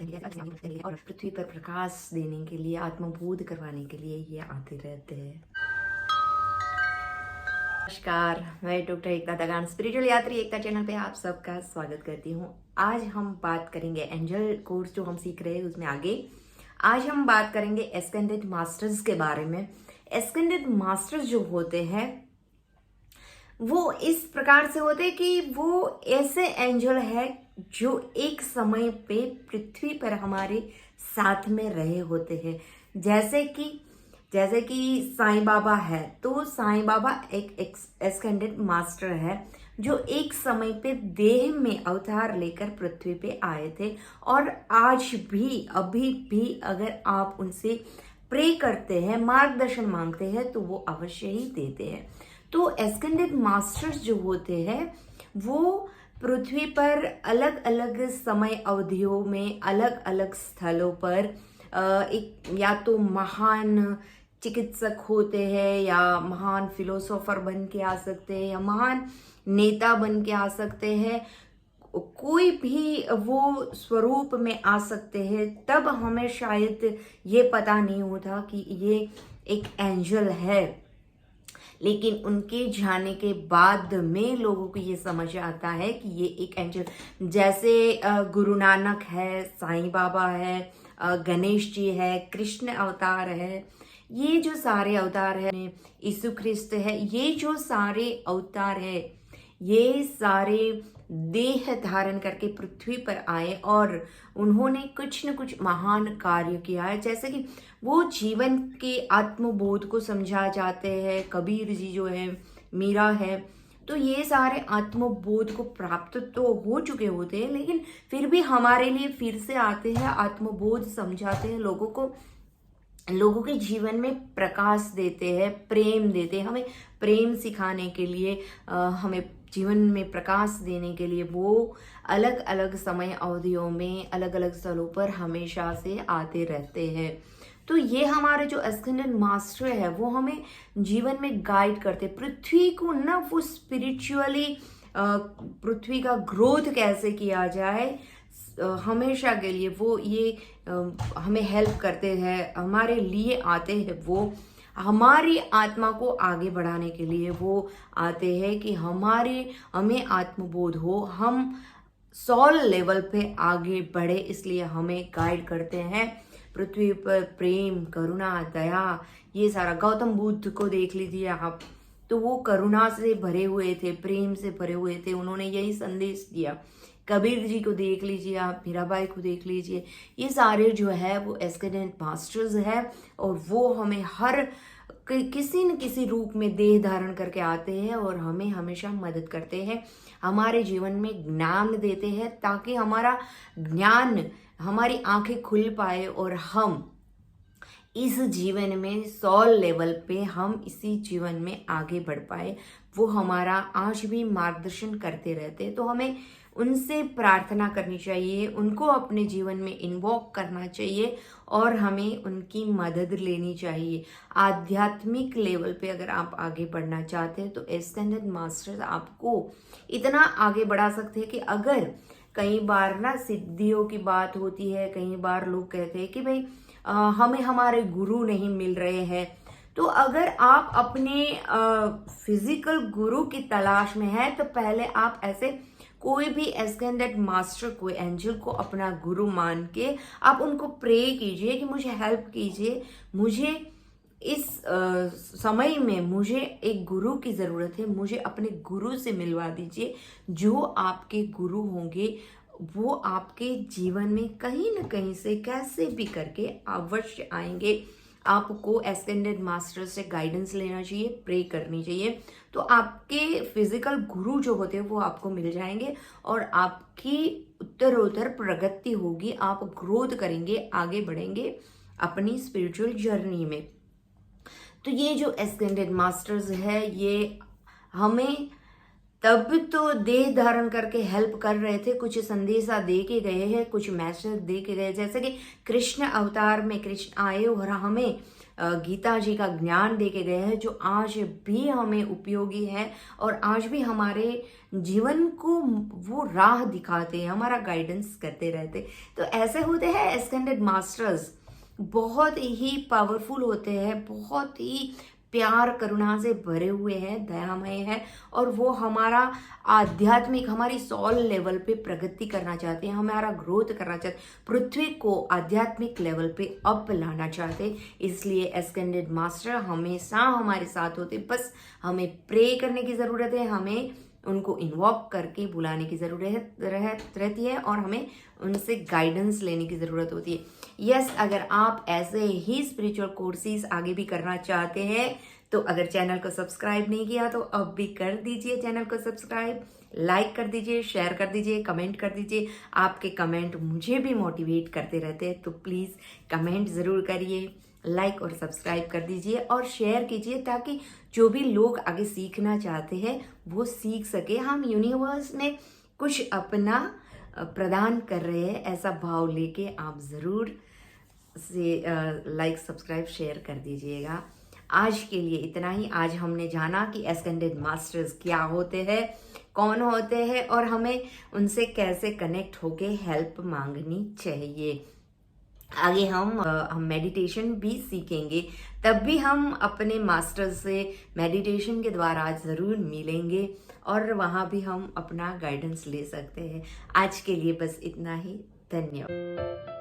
लिए और पृथ्वी पर प्रकाश देने के लिए, आत्मबोध करवाने के लिए ये आते रहते हैं। नमस्कार, मैं डॉक्टर एकता दगान स्पिरिचुअल यात्री एकता चैनल पे आप सबका स्वागत करती हूँ। आज हम बात करेंगे एंजल कोर्स जो हम सीख रहे हैं उसमें आगे। आज हम बात करेंगे एस्केंडेड मास्टर्स के बारे में। एस्केंडेड मास्टर्स जो होते हैं वो इस प्रकार से होते हैं कि वो ऐसे एंजल है जो एक समय पे पृथ्वी पर हमारे साथ में रहे होते हैं। जैसे कि साईं बाबा है, तो साईं बाबा एक एस्केंडेड मास्टर है जो एक समय पे देह में अवतार लेकर पृथ्वी पे आए थे। और आज भी अभी भी अगर आप उनसे प्रे करते हैं, मार्गदर्शन मांगते हैं, तो वो अवश्य ही देते हैं। तो एस्केंडेड मास्टर्स जो होते हैं वो पृथ्वी पर अलग अलग समय अवधियों में अलग अलग स्थलों पर एक या तो महान चिकित्सक होते हैं, या महान फिलोसोफर बन के आ सकते हैं, या महान नेता बन के आ सकते हैं, कोई भी वो स्वरूप में आ सकते हैं। तब हमें शायद ये पता नहीं होता कि ये एक एंजल है, लेकिन उनके जाने के बाद में लोगों को ये समझ आता है कि ये एक एंजल, जैसे गुरु नानक है, साईं बाबा है, गणेश जी है, कृष्ण अवतार है, ये जो सारे अवतार है, यीशु ख्रिस्त है, ये जो सारे अवतार है, ये सारे देह धारण करके पृथ्वी पर आए और उन्होंने कुछ न कुछ महान कार्य किया है। जैसे कि वो जीवन के आत्मबोध को समझा जाते हैं। कबीर जी जो है, मीरा है, तो ये सारे आत्मबोध को प्राप्त तो हो चुके होते हैं, लेकिन फिर भी हमारे लिए फिर से आते हैं, आत्मबोध समझाते हैं, लोगों के जीवन में प्रकाश देते हैं, प्रेम देते हैं। हमें प्रेम सिखाने के लिए, हमें जीवन में प्रकाश देने के लिए वो अलग अलग समय अवधियों में अलग अलग स्थलों पर हमेशा से आते रहते हैं। तो ये हमारे जो एस्केंडेड मास्टर है वो हमें जीवन में गाइड करते, पृथ्वी को ना वो स्पिरिचुअली, पृथ्वी का ग्रोथ कैसे किया जाए हमेशा के लिए वो ये हमें हेल्प करते हैं, हमारे लिए आते हैं। वो हमारी आत्मा को आगे बढ़ाने के लिए वो आते हैं कि हमें आत्मबोध हो, हम सोल लेवल पे आगे बढ़े, इसलिए हमें गाइड करते हैं। पृथ्वी पर प्रेम, करुणा, दया, ये सारा गौतम बुद्ध को देख लीजिए आप, तो वो करुणा से भरे हुए थे, प्रेम से भरे हुए थे, उन्होंने यही संदेश दिया। कबीर जी को देख लीजिए आप, मीराबाई को देख लीजिए, ये सारे जो है वो एस्केंडेड मास्टर्स है और वो हमें हर किसी न किसी रूप में देह धारण करके आते हैं और हमें हमेशा मदद करते हैं, हमारे जीवन में ज्ञान देते हैं, ताकि हमारा ज्ञान, हमारी आंखें खुल पाए और हम इस जीवन में सोल लेवल पे हम इसी जीवन में आगे बढ़ पाए। वो हमारा आज भी मार्गदर्शन करते रहते, तो हमें उनसे प्रार्थना करनी चाहिए, उनको अपने जीवन में इन्वॉक करना चाहिए और हमें उनकी मदद लेनी चाहिए। आध्यात्मिक लेवल पे अगर आप आगे बढ़ना चाहते हैं तो एस्केंडेड मास्टर्स आपको इतना आगे बढ़ा सकते हैं कि अगर कई बार ना सिद्धियों की बात होती है, कई बार लोग कहते हैं कि भाई हमें हमारे गुरु नहीं मिल रहे हैं, तो अगर आप अपने फिजिकल गुरु की तलाश में हैं तो पहले आप ऐसे कोई भी एस्केंडेड मास्टर, कोई एंजल को अपना गुरु मान के आप उनको प्रे कीजिए कि मुझे हेल्प कीजिए, मुझे इस समय में मुझे एक गुरु की ज़रूरत है, मुझे अपने गुरु से मिलवा दीजिए। जो आपके गुरु होंगे वो आपके जीवन में कहीं ना कहीं से कैसे भी करके अवश्य आएंगे। आपको एस्केंडेड मास्टर से गाइडेंस लेना चाहिए, प्रे करनी चाहिए, तो आपके फिजिकल गुरु जो होते हैं वो आपको मिल जाएंगे और आपकी उत्तरोत्तर प्रगति होगी, आप ग्रोथ करेंगे, आगे बढ़ेंगे अपनी स्पिरिचुअल जर्नी में। तो ये जो एस्केंडेड मास्टर्स है ये हमें तब तो देह धारण करके हेल्प कर रहे थे, कुछ संदेशा दे के गए हैं, कुछ मैसेज दे के गए, जैसे कि कृष्ण अवतार में कृष्ण आए और हमें गीता जी का ज्ञान दे के गए हैं, जो आज भी हमें उपयोगी है और आज भी हमारे जीवन को वो राह दिखाते हैं, हमारा गाइडेंस करते रहते। तो ऐसे होते हैं एस्केंडेड मास्टर्स, बहुत ही पावरफुल होते हैं, बहुत ही प्यार करुणा से भरे हुए हैं, दयामय है, और वो हमारा आध्यात्मिक, हमारी सॉल लेवल पे प्रगति करना चाहते हैं, हमारा ग्रोथ करना चाहते हैं, पृथ्वी को आध्यात्मिक लेवल पे अप लाना चाहते हैं। इसलिए एस्केंडेड मास्टर हमेशा हमारे साथ होते, बस हमें प्रे करने की ज़रूरत है, हमें उनको इन्वॉक करके बुलाने की ज़रूरत रहती है और हमें उनसे गाइडेंस लेने की ज़रूरत होती है। यस, अगर आप ऐसे ही स्पिरिचुअल कोर्सेज आगे भी करना चाहते हैं तो अगर चैनल को सब्सक्राइब नहीं किया तो अब भी कर दीजिए चैनल को सब्सक्राइब, लाइक कर दीजिए, शेयर कर दीजिए, कमेंट कर दीजिए। आपके कमेंट मुझे भी मोटिवेट करते रहते हैं, तो प्लीज़ कमेंट ज़रूर करिए, लाइक और सब्सक्राइब कर दीजिए और शेयर कीजिए, ताकि जो भी लोग आगे सीखना चाहते हैं वो सीख सके। हम यूनिवर्स में कुछ अपना प्रदान कर रहे हैं, ऐसा भाव लेके आप ज़रूर से लाइक सब्सक्राइब शेयर कर दीजिएगा। आज के लिए इतना ही। आज हमने जाना कि एस्केंडेड मास्टर्स क्या होते हैं, कौन होते हैं और हमें उनसे कैसे कनेक्ट होके हेल्प मांगनी चाहिए। आगे हम मेडिटेशन भी सीखेंगे, तब भी हम अपने मास्टर से मेडिटेशन के द्वारा ज़रूर मिलेंगे और वहाँ भी हम अपना गाइडेंस ले सकते हैं। आज के लिए बस इतना ही। धन्यवाद।